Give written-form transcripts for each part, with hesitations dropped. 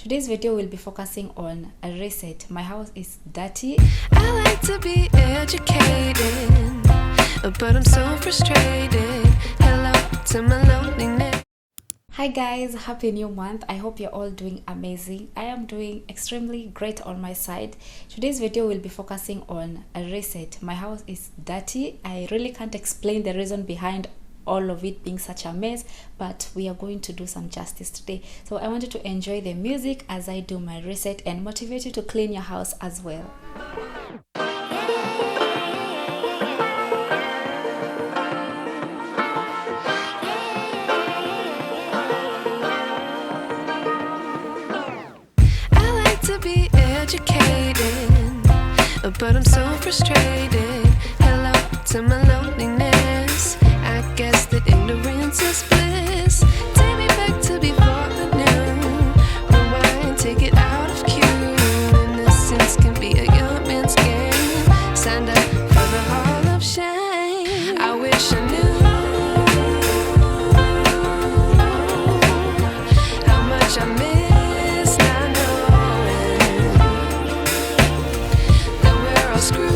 Today's video will be focusing on a reset. My house is dirty. I like to be educated, but I'm so frustrated. Hello to my loneliness. Hi guys, happy new month. I hope you're all doing amazing. I am doing extremely great on my side. Today's video will be focusing on a reset. My house is dirty. I really can't explain the reason behind all of it being such a mess, but we are going to do some justice today. So I want you to enjoy the music as I do my reset and motivate you to clean your house as well. I like to be educated, but I'm so frustrated. Hello to my loneliness. I guess that ignorance is bliss. Take me back to before I knew. Rewind, take it out of cue. Innocence can be a young man's game. Signed up for the hall of shame. I wish I knew how much I miss not knowing that we're all screwed.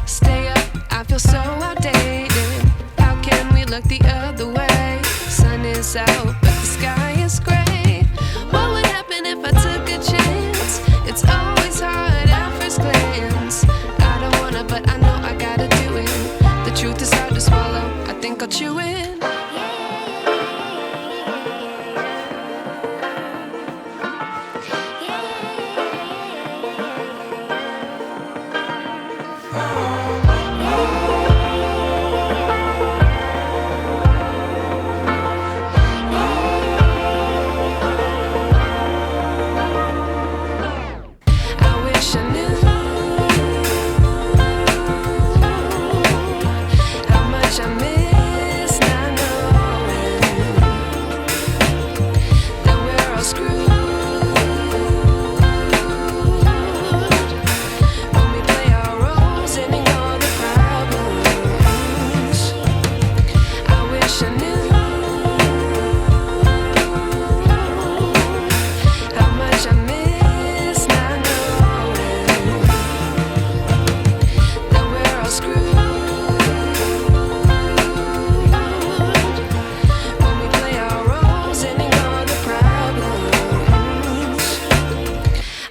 Stay up, I feel so outdated. How can we look the other way? Sun is out, but the sky is gray. What would happen if I took a chance? It's always hard at first glance. I don't wanna, but I know I gotta do it. The truth is hard to swallow, I think I'll chew it.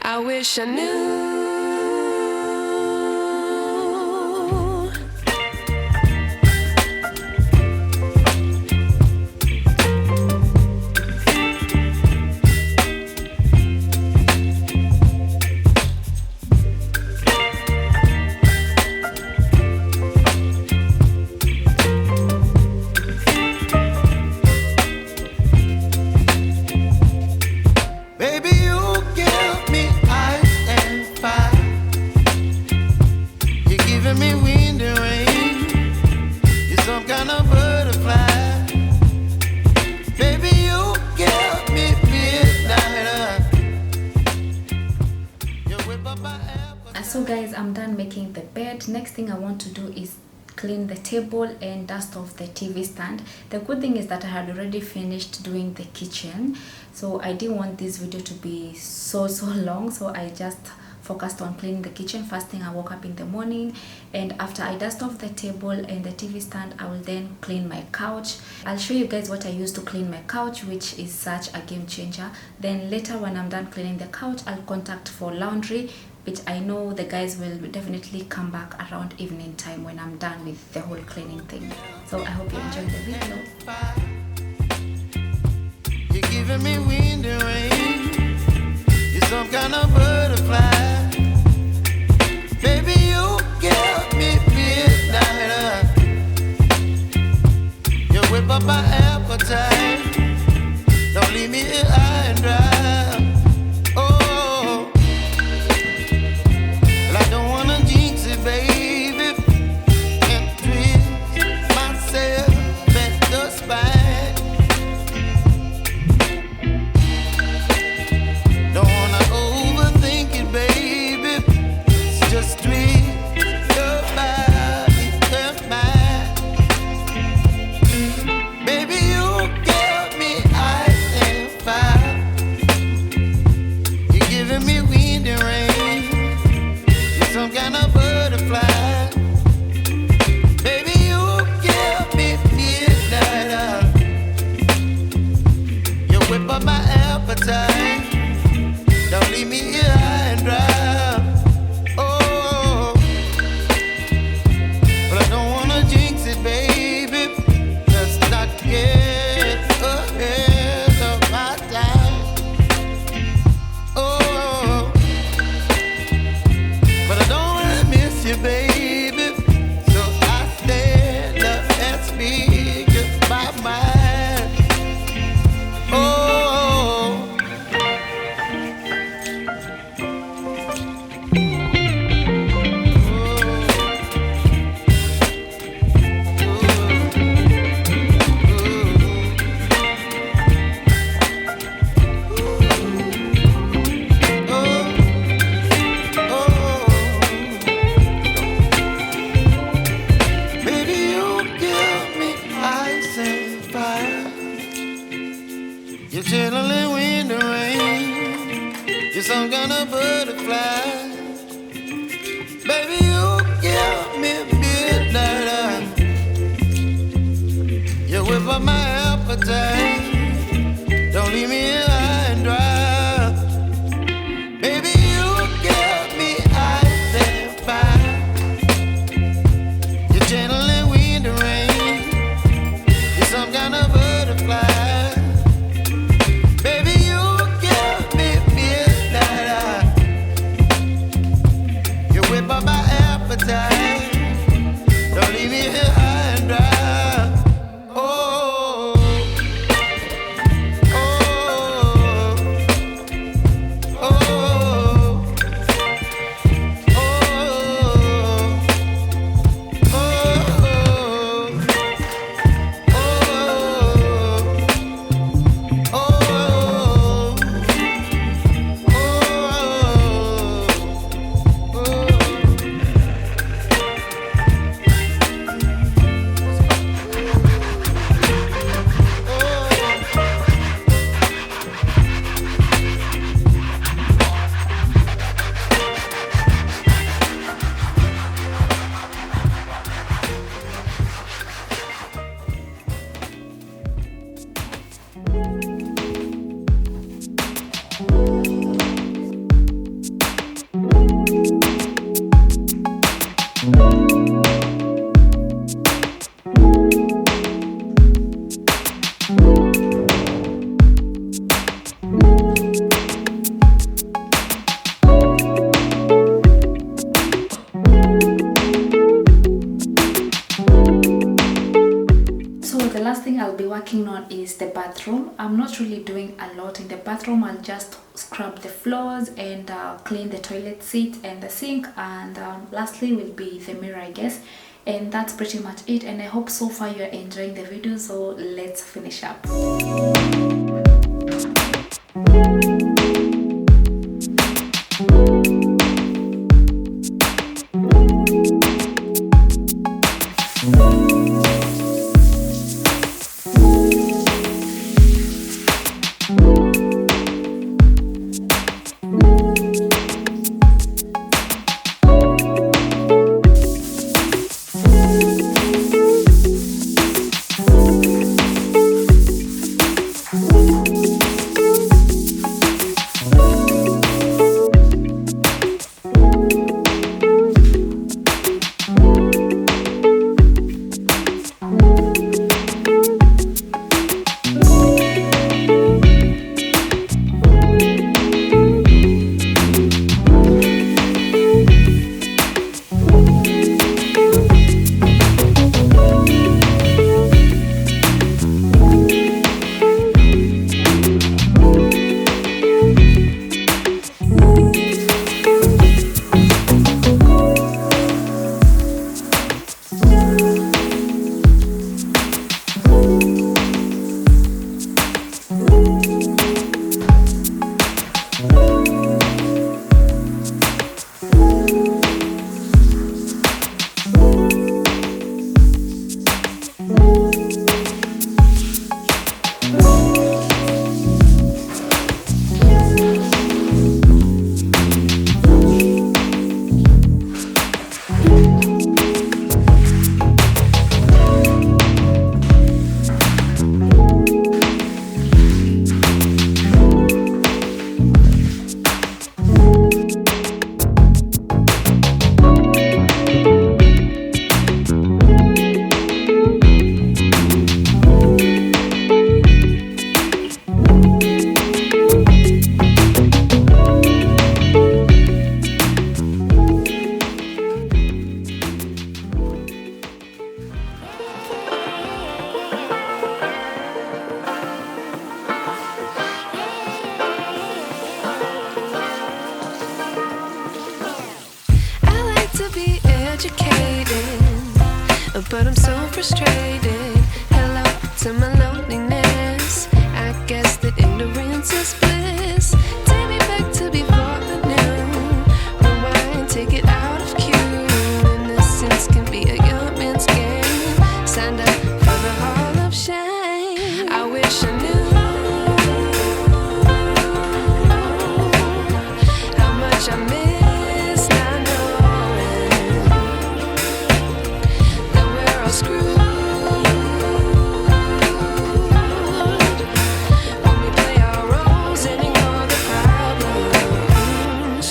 I wish I knew. So guys, I'm done making the bed. Next thing I want to do is clean the table and dust off the TV stand. The good thing is that I had already finished doing the kitchen, so I didn't want this video to be so long, so I just focused on cleaning the kitchen. First thing, I woke up in the morning, and after I dust off the table and the TV stand, I will then clean my couch. I'll show you guys what I use to clean my couch, which is such a game changer. Then later, when I'm done cleaning the couch, I'll contact for laundry, which I know the guys will definitely come back around evening time when I'm done with the whole cleaning thing. So I hope you enjoyed the video. You're giving me wind and rain. You're some kind of butterfly. Baby, you give me midnight. You whip up my appetite. Don't leave me here high and dry. Oh, well, I don't wanna jinx it, baby. And last thing I'll be working on is the bathroom. I'm not really doing a lot in the bathroom. I'll just scrub the floors and clean the toilet seat and the sink, and lastly will be the mirror, I guess. And that's pretty much it, and I hope so far you're enjoying the video, so let's finish up. But I'm so frustrated. Hello to my loneliness. I guess that ignorance is bliss. Take me back to before I knew. Rewind, take it out of cue. Innocence can be a young man's game. Signed up for the hall of shame. I wish I knew how much I miss not knowing that we're all screwed. When we play our roles and ignore the problems.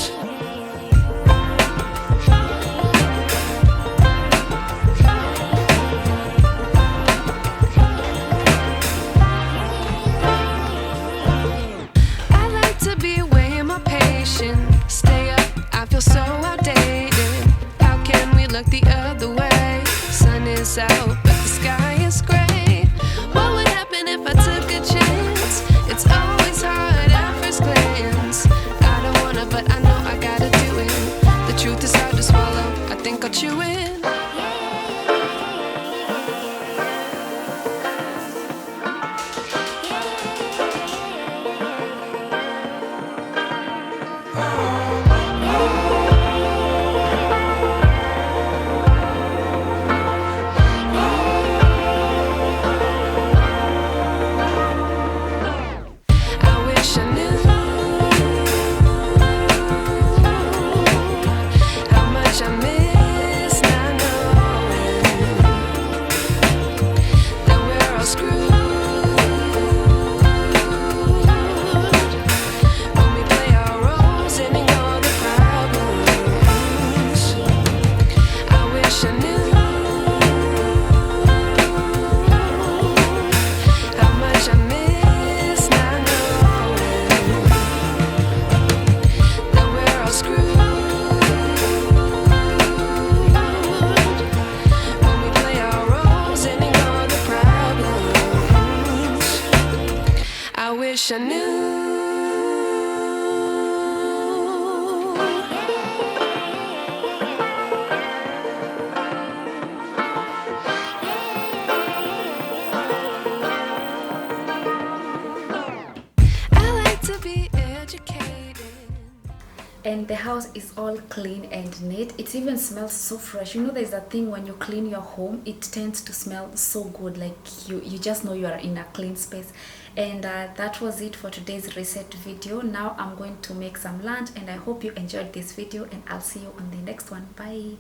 I like to be weighing my patience. Stay up, I feel so outdated. How can we look the other way? Sun is out, but the sky is gray. What would happen if I took a chance? It's always hard at first glance. I don't wanna, but I know I gotta do it. The truth is hard to swallow, I think I'll chew it. wish I knew. I like to be educated. And the house is all clean and neat. It even smells so fresh. You know, there's a thing when you clean your home, it tends to smell so good, like you just know you are in a clean space. And that was it for today's reset video. Now I'm going to make some lunch, and I hope you enjoyed this video, and I'll see you on the next one. Bye.